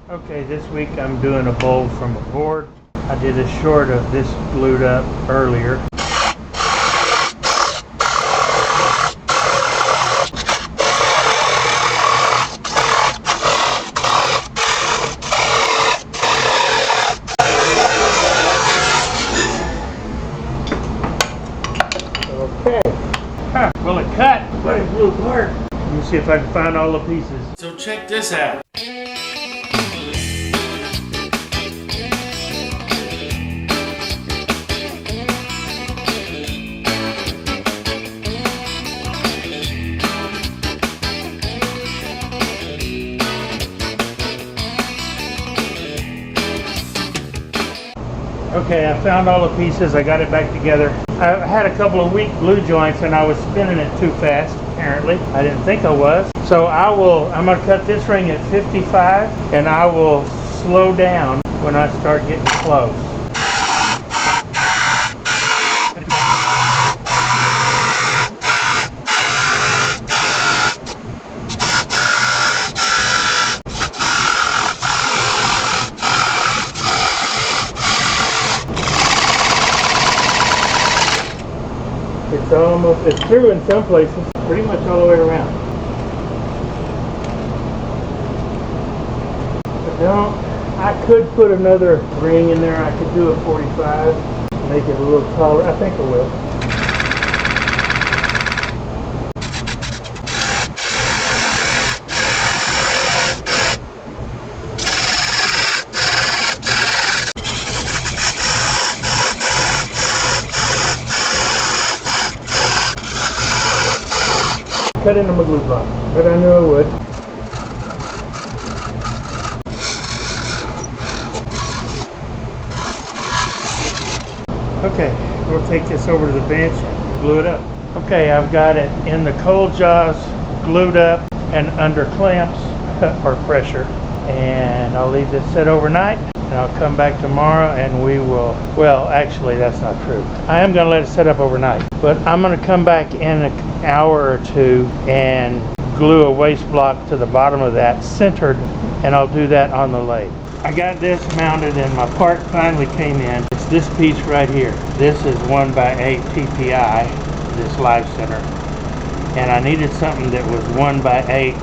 Okay, this week I'm doing a bowl from a board. I did a short of this glued up earlier. Okay. Huh, well it cut, but it blew apart. Let me see if I can find all the pieces. So check this out. Okay, I found all the pieces, I got it back together. I had a couple of weak glue joints and I was spinning it too fast, apparently. I didn't think I was. So I'm gonna cut this ring at 55 and I will slow down when I start getting close. It's through in some places, pretty much all the way around. I could put another ring in there. I could do a 45, make it a little taller. I think I will. Cut into my glue block, but I knew I would. Okay, we'll take this over to the bench and glue it up. Okay, I've got it in the cold jaws, glued up and under clamps or pressure. And I'll leave this set overnight and I'll come back tomorrow and we will, well, actually that's not true. I am gonna let it set up overnight, but I'm gonna come back in an hour or two and glue a waste block to the bottom of that centered, and I'll do that on the lathe. I got this mounted and my part finally came in. It's this piece right here. This is 1x8 TPI, this live center. And I needed something that was 1x8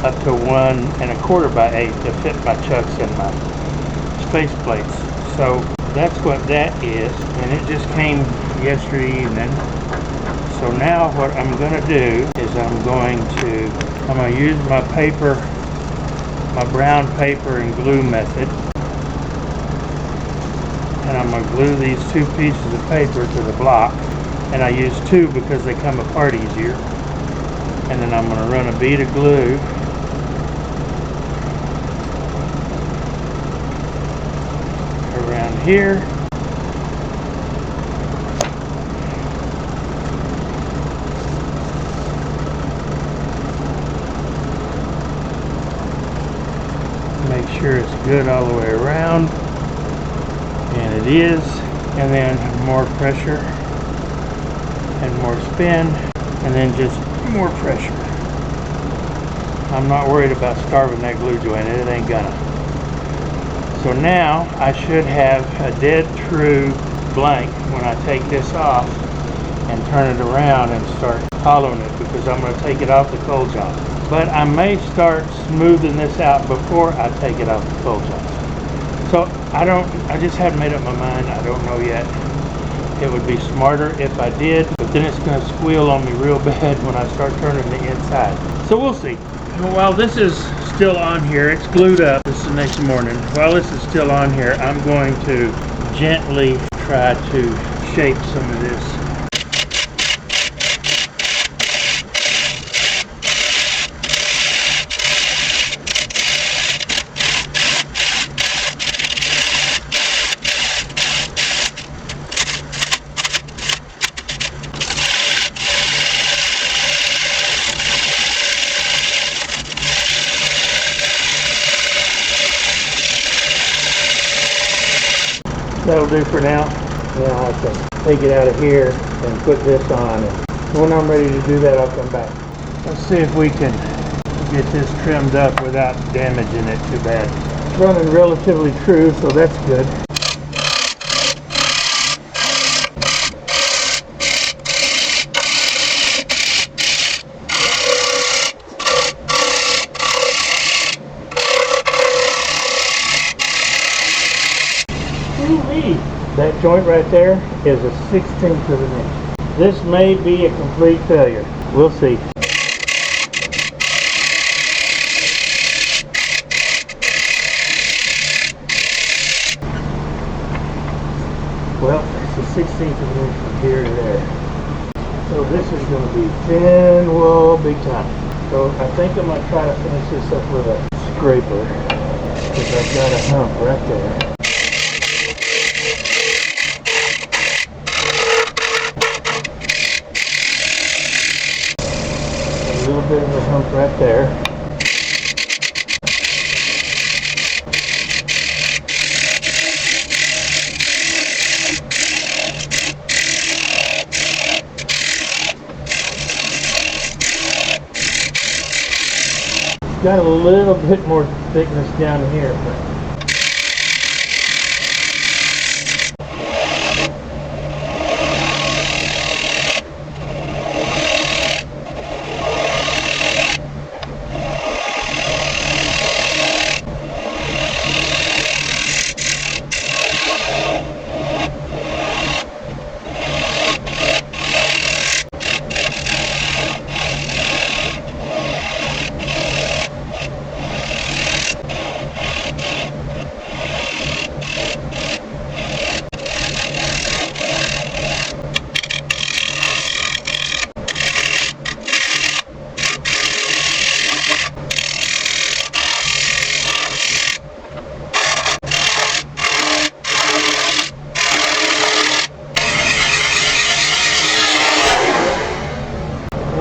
up to 1¼ by 8 to fit my chucks and my space plates. So that's what that is, and it just came yesterday evening. So now what I'm going to do is I'm going to use my paper, my brown paper and glue method, and I'm going to glue these two pieces of paper to the block, and I use two because they come apart easier. And then I'm going to run a bead of glue around here. Make sure it's good all the way around, and it is. And then more pressure and more spin, and then just more pressure. I'm not worried about starving that glue joint, it ain't gonna. So now I should have a dead true blank when I take this off and turn it around and start hollowing it, because I'm going to take it off the cold jaw. But I may start smoothing this out before I take it off the cold jaw. So I just haven't made up my mind. I don't know yet. It would be smarter if I did, but then it's going to squeal on me real bad when I start turning the inside. So we'll see. While this is still on here, it's glued up. This is the next morning. While this is still on here, I'm going to gently try to shape some of this. That'll do for now. Then I can take it out of here and put this on. And when I'm ready to do that, I'll come back. Let's see if we can get this trimmed up without damaging it too bad. running relatively true, so that's good. That joint right there is a 1/16 of an inch. This may be a complete failure. We'll see. Well, it's a 1/16 of an inch from here to there. So this is going to be thin wool big time. So I think I'm going to try to finish this up with a scraper, because I've got a hump right there. A little bit of a hump right there. Got a little bit more thickness down here, but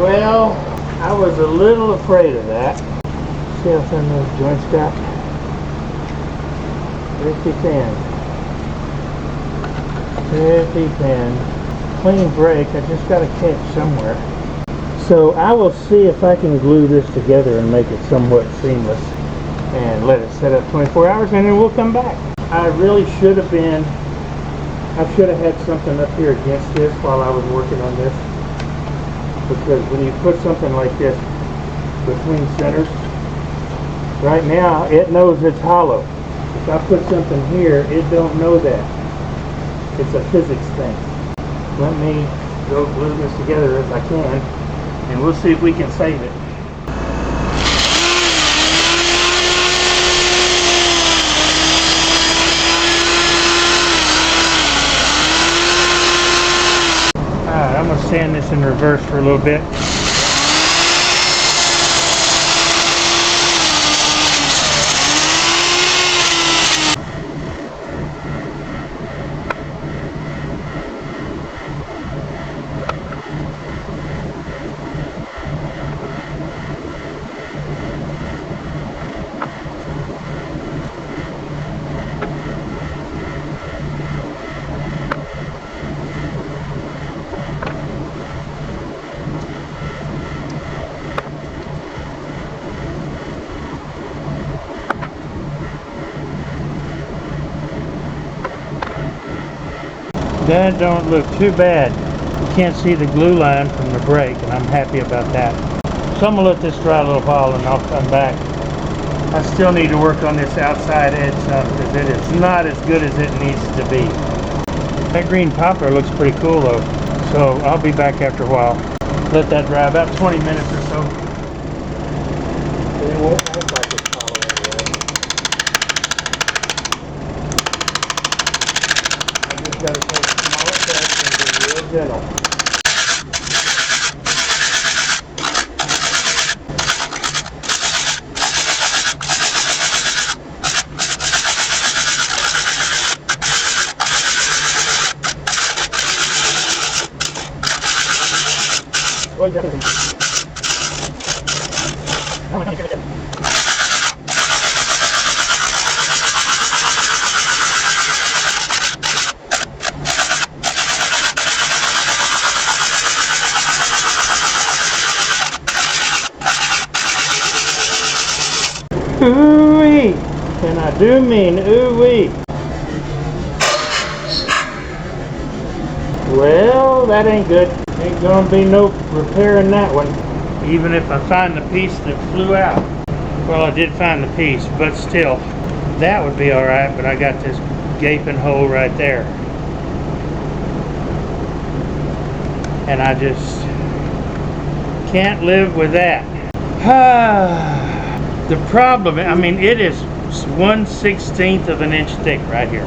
well, I was a little afraid of that. See how thin those joints got? Pretty thin. Pretty thin. Clean break, I just got a catch somewhere. So I will see if I can glue this together and make it somewhat seamless and let it set up 24 hours, and then we'll come back. I really should have had something up here against this while I was working on this. Because when you put something like this between centers, right now it knows it's hollow. If I put something here, it don't know that. It's a physics thing. Let me go glue this together as I can, and we'll see if we can save it. Alright, I'm going to sand this in reverse for a little bit. That don't look too bad. You can't see the glue line from the brake, and I'm happy about that. So I'm going to let this dry a little while and I'll come back. I still need to work on this outside edge some, because it is not as good as it needs to be. That green poplar looks pretty cool though, so I'll be back after a while. Let that dry about 20 minutes or so. It won't act like it's hollow anyway. I just got to take smaller steps and be real gentle. Ooh-wee. And I do mean ooh-wee. Well, that ain't good. Ain't gonna be no repairing that one. Even if I find the piece that flew out. Well, I did find the piece, but still, that would be alright, but I got this gaping hole right there. And I just can't live with that. The problem, I mean, it is 1/16 of an inch thick right here.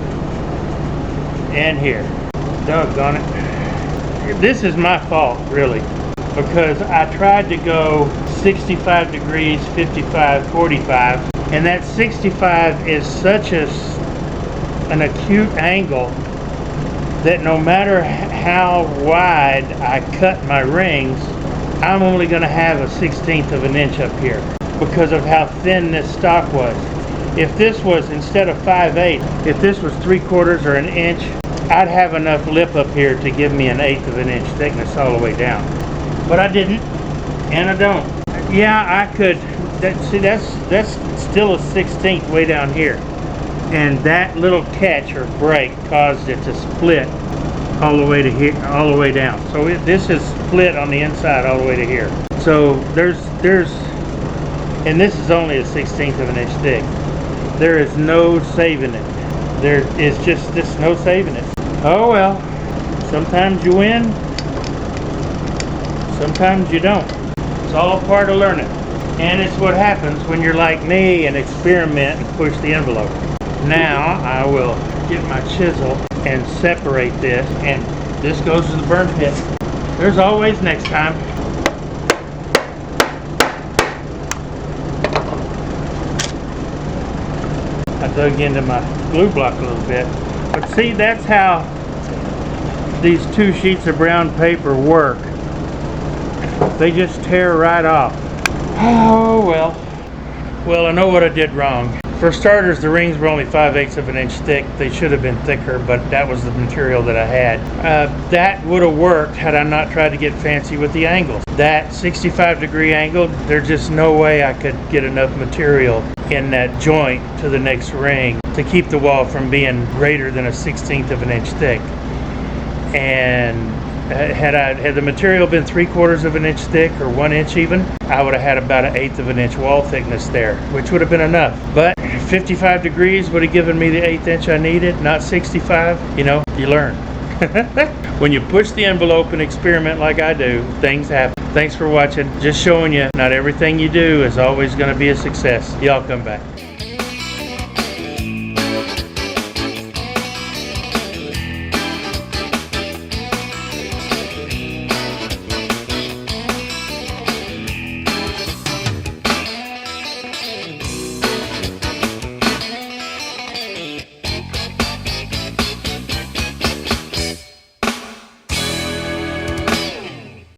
And here. Doggone it. This is my fault, really, because I tried to go 65 degrees, 55, 45, and that 65 is such an acute angle that no matter how wide I cut my rings, I'm only going to have a 1/16 of an inch up here because of how thin this stock was. If this was, instead of 5/8, if this was 3/4 or an inch, I'd have enough lip up here to give me an 1/8 of an inch thickness all the way down. But I didn't, and I don't. Yeah, I could. See, that's still a 1/16 way down here, and that little catch or break caused it to split all the way to here, all the way down. So this is split on the inside all the way to here. So there's, and this is only a 1/16 of an inch thick. There is no saving it. There is just no saving it. Oh well, sometimes you win, sometimes you don't. It's all part of learning. And it's what happens when you're like me and experiment and push the envelope. Now I will get my chisel and separate this, and this goes to the burn pit. There's always next time. I dug into my glue block a little bit. But see, that's how these two sheets of brown paper work. They just tear right off. Oh well. Well, I know what I did wrong. For starters, the rings were only 5/8 of an inch thick. They should have been thicker, but that was the material that I had. That would have worked had I not tried to get fancy with the angles. That 65-degree angle, there's just no way I could get enough material in that joint to the next ring to keep the wall from being greater than a 1/16 of an inch thick. And had the material been 3/4 of an inch thick or 1 inch even, I would have had about an 1/8 of an inch wall thickness there, which would have been enough. But 55 degrees would have given me the 1/8 inch I needed, not 65. You know, you learn. When you push the envelope and experiment like I do, things happen. Thanks for watching. Just showing you, not everything you do is always going to be a success. Y'all come back.